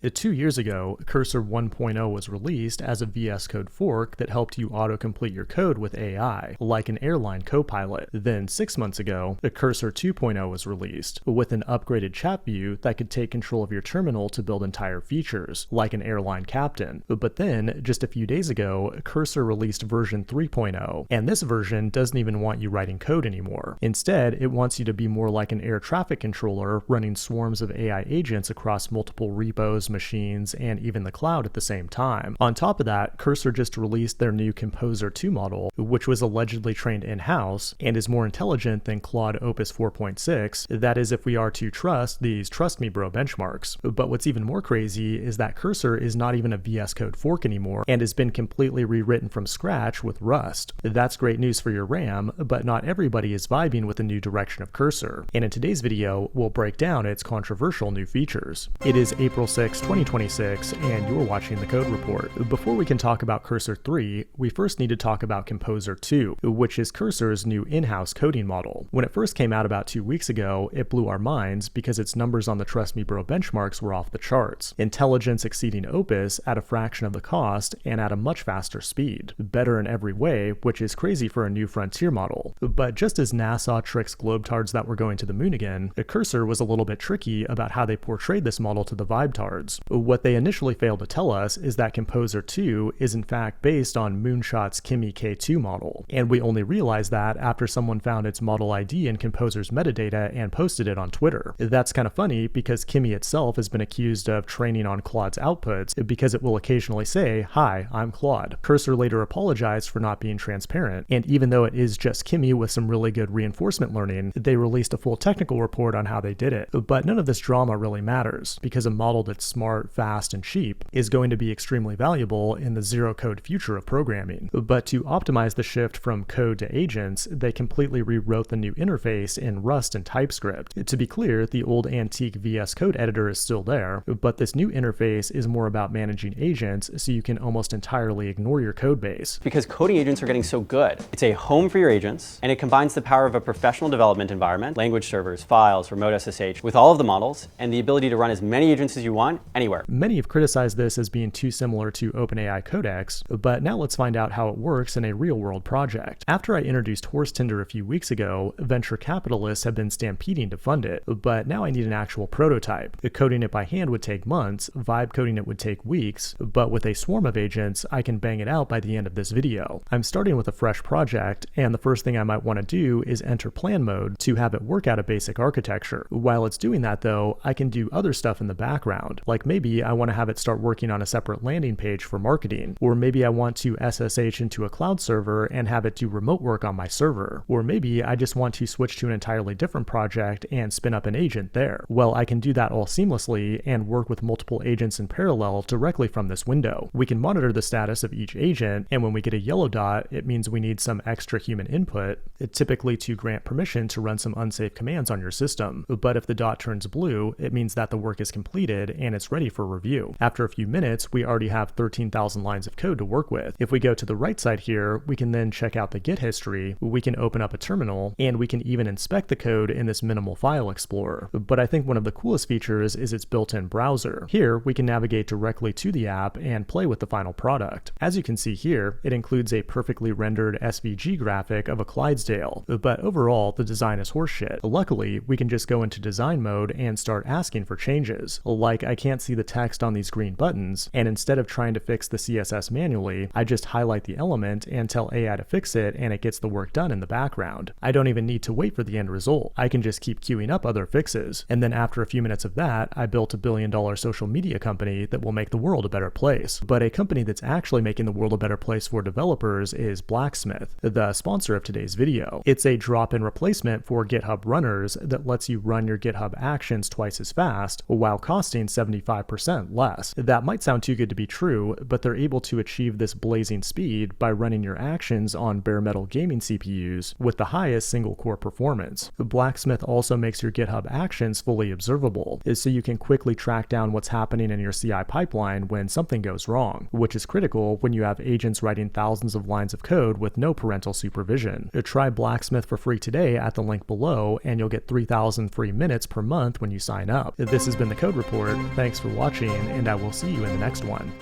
2 years ago, Cursor 1.0 was released as a VS Code fork that helped you autocomplete your code with AI, like an airline copilot. Then 6 months ago, Cursor 2.0 was released, with an upgraded chat view that could take control of your terminal to build entire features, like an airline captain. But then, just a few days ago, Cursor released version 3.0, and this version doesn't even want you writing code anymore. Instead, it wants you to be more like an air traffic controller running swarms of AI agents across multiple repos, machines, and even the cloud at the same time. On top of that, Cursor just released their new Composer 2 model, which was allegedly trained in-house and is more intelligent than Claude Opus 4.6, that is if we are to trust these Trust Me Bro benchmarks. But what's even more crazy is that Cursor is not even a VS Code fork anymore and has been completely rewritten from scratch with Rust. That's great news for your RAM, but not everybody is vibing with the new direction of Cursor. And in today's video, we'll break down its controversial new features. It is April 6, 2026, and you're watching the Code Report. Before we can talk about Cursor 3, we first need to talk about Composer 2, which is Cursor's new in-house coding model. When it first came out about 2 weeks ago, it blew our minds because its numbers on the Trust Me Bro benchmarks were off the charts. Intelligence exceeding Opus at a fraction of the cost and at a much faster speed. Better in every way, which is crazy for a new frontier model. But just as NASA tricks globetards that were going to the moon again, Cursor was a little bit tricky about how they portrayed this model to the vibetards. What they initially failed to tell us is that Composer 2 is in fact based on Moonshot's Kimi K2 model, and we only realized that after someone found its model ID in Composer's metadata and posted it on Twitter. That's kind of funny because Kimi itself has been accused of training on Claude's outputs because it will occasionally say, "Hi, I'm Claude." Cursor later apologized for not being transparent, and even though it is just Kimi with some really good reinforcement learning, they released a full technical report on how they did it. But none of this drama really matters, because a model that's smart, fast, and cheap is going to be extremely valuable in the zero-code future of programming. But to optimize the shift from code to agents, they completely rewrote the new interface in Rust and TypeScript. To be clear, the old antique VS Code editor is still there, but this new interface is more about managing agents, so you can almost entirely ignore your code base. Because coding agents are getting so good. It's a home for your agents, and it combines the power of a professional development environment, language servers, files, remote SSH, with all of the models, and the ability to run as many agents as you want, anywhere. Many have criticized this as being too similar to OpenAI Codex, but now let's find out how it works in a real-world project. After I introduced Horse Tinder a few weeks ago, venture capitalists have been stampeding to fund it, but now I need an actual prototype. Coding it by hand would take months, vibe coding it would take weeks, but with a swarm of agents, I can bang it out by the end of this video. I'm starting with a fresh project, and the first thing I might want to do is enter plan mode to have it work out a basic architecture. While it's doing that though, I can do other stuff in the background, like maybe I want to have it start working on a separate landing page for marketing, or maybe I want to SSH into a cloud server and have it do remote work on my server, or maybe I just want to switch to an entirely different project and spin up an agent there. Well, I can do that all seamlessly and work with multiple agents in parallel directly from this window. We can monitor the status of each agent, and when we get a yellow dot, it means we need some extra human input, typically to grant permission to run some unsafe commands on your system. But if the dot turns blue, it means that the work is completed and it's ready for review. After a few minutes, we already have 13,000 lines of code to work with. If we go to the right side here, we can then check out the Git history, we can open up a terminal, and we can even inspect the code in this minimal file explorer. But I think one of the coolest features is its built-in browser. Here, we can navigate directly to the app and play with the final product. As you can see here, it includes a perfectly rendered SVG graphic of a Clydesdale, but overall, the design is horseshit. Luckily, we can just go into design mode and start asking for changes. Like, I can't see the text on these green buttons, and instead of trying to fix the CSS manually, I just highlight the element and tell AI to fix it, and it gets the work done in the background. I don't even need to wait for the end result. I can just keep queuing up other fixes, and then after a few minutes of that, I built a billion-dollar social media company that will make the world a better place. But a company that's actually making the world a better place for developers is Blacksmith, the sponsor of today's video. It's a drop-in replacement for GitHub runners that lets you run your GitHub actions twice as fast while costing 75% less. That might sound too good to be true, but they're able to achieve this blazing speed by running your actions on bare metal gaming CPUs with the highest single core performance. Blacksmith also makes your GitHub actions fully observable, so you can quickly track down what's happening in your CI pipeline when something goes wrong, which is critical when you have agents writing thousands of lines of code with no parental supervision. Try Blacksmith for free today at the link below, and you'll get 3,000 free minutes per month when you sign up. This has been the Code Report. Thanks Thanks for watching, and I will see you in the next one.